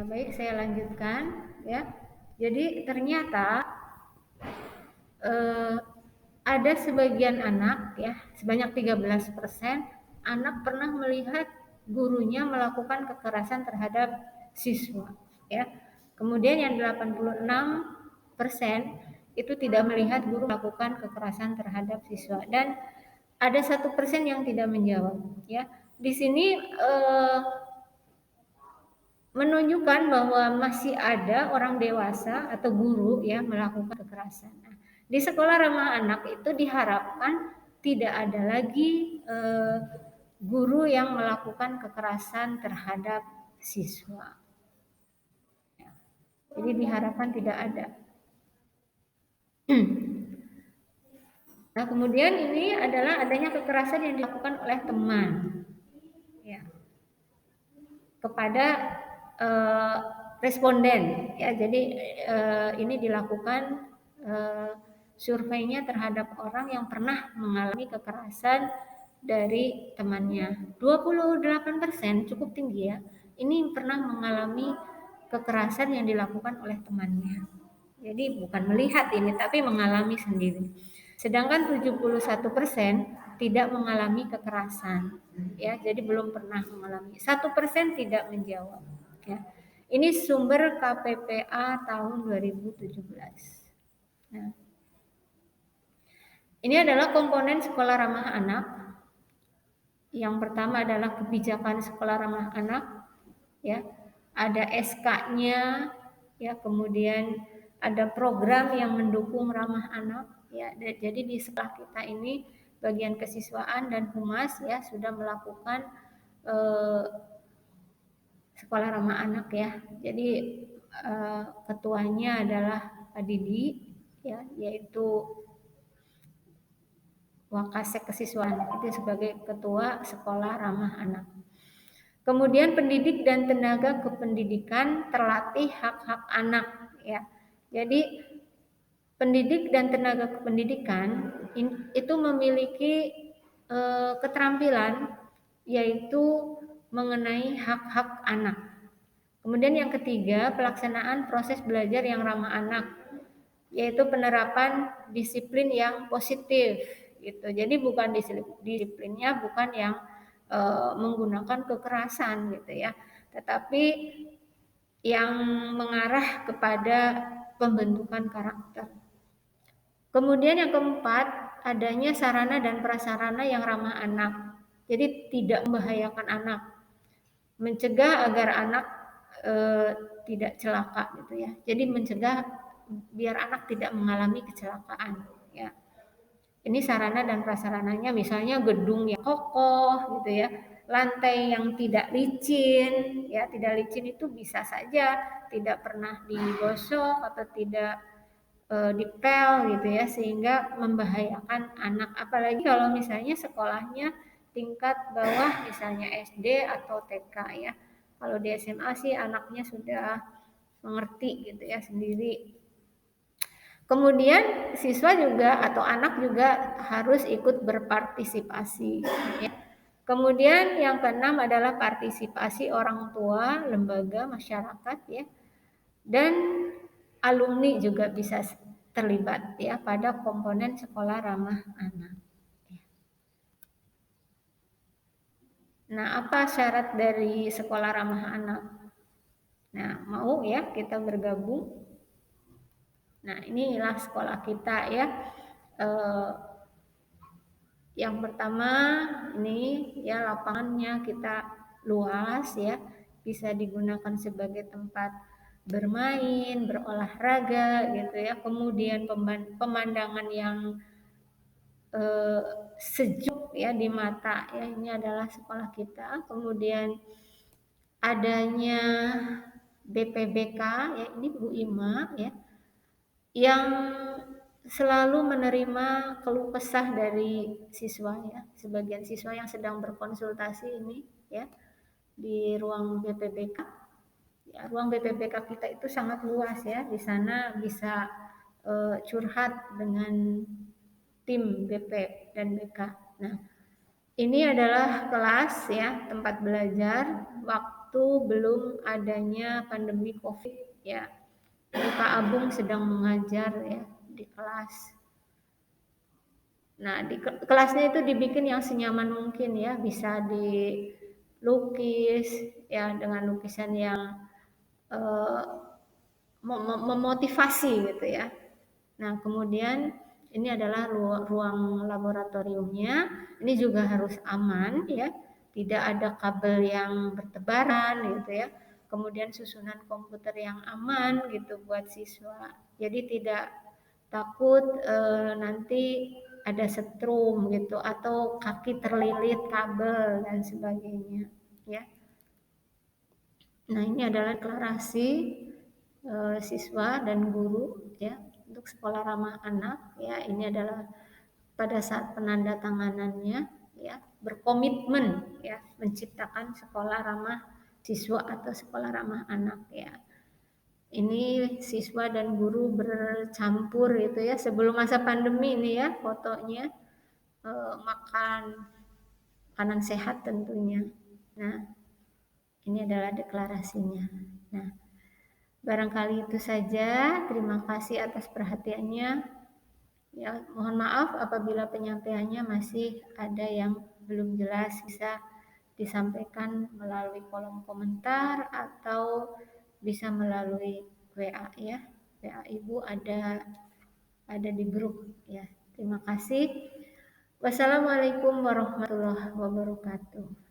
baik, saya lanjutkan ya. Jadi ternyata ada sebagian anak ya, sebanyak 13% anak pernah melihat gurunya melakukan kekerasan terhadap siswa ya. Kemudian yang 86% itu tidak melihat guru melakukan kekerasan terhadap siswa, dan ada 1% yang tidak menjawab ya. Di sini menunjukkan bahwa masih ada orang dewasa atau guru ya melakukan kekerasan. Nah, di sekolah ramah anak itu diharapkan tidak ada lagi guru yang melakukan kekerasan terhadap siswa. Jadi diharapkan tidak ada. Nah, kemudian ini adalah adanya kekerasan yang dilakukan oleh teman ya, kepada responden ya. Jadi ini dilakukan surveinya terhadap orang yang pernah mengalami kekerasan dari temannya. 28% cukup tinggi ya. Ini pernah mengalami kekerasan yang dilakukan oleh temannya. Jadi bukan melihat ini tapi mengalami sendiri. Sedangkan 71% tidak mengalami kekerasan ya, jadi belum pernah mengalami. 1% tidak menjawab ya. Ini sumber KPPA tahun 2017. Nah, ini adalah komponen sekolah ramah anak. Yang pertama adalah kebijakan sekolah ramah anak ya. Ada SK-nya ya, kemudian ada program yang mendukung ramah anak ya. Jadi di sekolah kita ini bagian kesiswaan dan humas ya sudah melakukan sekolah ramah anak ya. Jadi ketuanya adalah Pak Didi ya, yaitu Wakasek Kesiswaan itu sebagai ketua sekolah ramah anak. Kemudian pendidik dan tenaga kependidikan terlatih hak-hak anak ya. Jadi pendidik dan tenaga kependidikan itu memiliki keterampilan yaitu mengenai hak-hak anak. Kemudian yang ketiga, pelaksanaan proses belajar yang ramah anak, yaitu penerapan disiplin yang positif gitu. Jadi bukan disiplinnya bukan yang menggunakan kekerasan gitu ya, tetapi yang mengarah kepada pembentukan karakter. Kemudian yang keempat, adanya sarana dan prasarana yang ramah anak. Jadi tidak membahayakan anak, mencegah agar anak tidak celaka gitu ya. Jadi mencegah biar anak tidak mengalami kecelakaan ya. Ini sarana dan prasarananya misalnya gedung yang kokoh gitu ya, lantai yang tidak licin ya. Tidak licin itu bisa saja tidak pernah digosok atau tidak dipel gitu ya, sehingga membahayakan anak. Apalagi kalau misalnya sekolahnya tingkat bawah misalnya SD atau TK ya. Kalau di SMA sih anaknya sudah mengerti gitu ya sendiri. Kemudian siswa juga atau anak juga harus ikut berpartisipasi ya. Kemudian yang keenam adalah partisipasi orang tua, lembaga, masyarakat ya. Dan alumni juga bisa terlibat ya pada komponen sekolah ramah anak. Nah, apa syarat dari sekolah ramah anak? Nah, mau ya kita bergabung? Nah, inilah sekolah kita ya. Yang pertama ini ya, lapangannya kita luas ya, bisa digunakan sebagai tempat bermain, berolahraga gitu ya. Kemudian pemandangan yang sejuk ya di mata ya, ini adalah sekolah kita. Kemudian adanya BPBK ya, ini Bu Ima ya, yang selalu menerima keluh kesah dari siswa ya, sebagian siswa yang sedang berkonsultasi ini ya di ruang BPBK. Ya, ruang BPBK kita itu sangat luas ya, di sana bisa curhat dengan tim BP dan BK. Nah, ini adalah kelas ya, tempat belajar. waktu belum adanya pandemi COVID ya. Jadi Pak Abung sedang mengajar ya di kelas. Nah, di kelasnya itu dibikin yang senyaman mungkin ya, bisa dilukis ya dengan lukisan yang eh, memotivasi gitu ya. Nah, kemudian ini adalah ruang laboratoriumnya. Ini juga harus aman ya, tidak ada kabel yang bertebaran gitu ya. Kemudian susunan komputer yang aman gitu buat siswa. Jadi tidak takut nanti ada setrum gitu atau kaki terlilit kabel dan sebagainya ya. Nah, ini adalah deklarasi siswa dan guru ya untuk sekolah ramah anak ya. Ini adalah pada saat penandatanganannya ya, berkomitmen ya menciptakan sekolah ramah siswa atau sekolah ramah anak ya. Ini siswa dan guru bercampur gitu ya sebelum masa pandemi ini ya fotonya, makan makanan sehat tentunya. Nah, ini adalah deklarasinya. Nah, barangkali itu saja. Terima kasih atas perhatiannya. Ya, mohon maaf apabila penyampaiannya masih ada yang belum jelas, bisa disampaikan melalui kolom komentar atau bisa melalui WA ya. WA Ibu ada di grup ya. Terima kasih. Wassalamualaikum warahmatullahi wabarakatuh.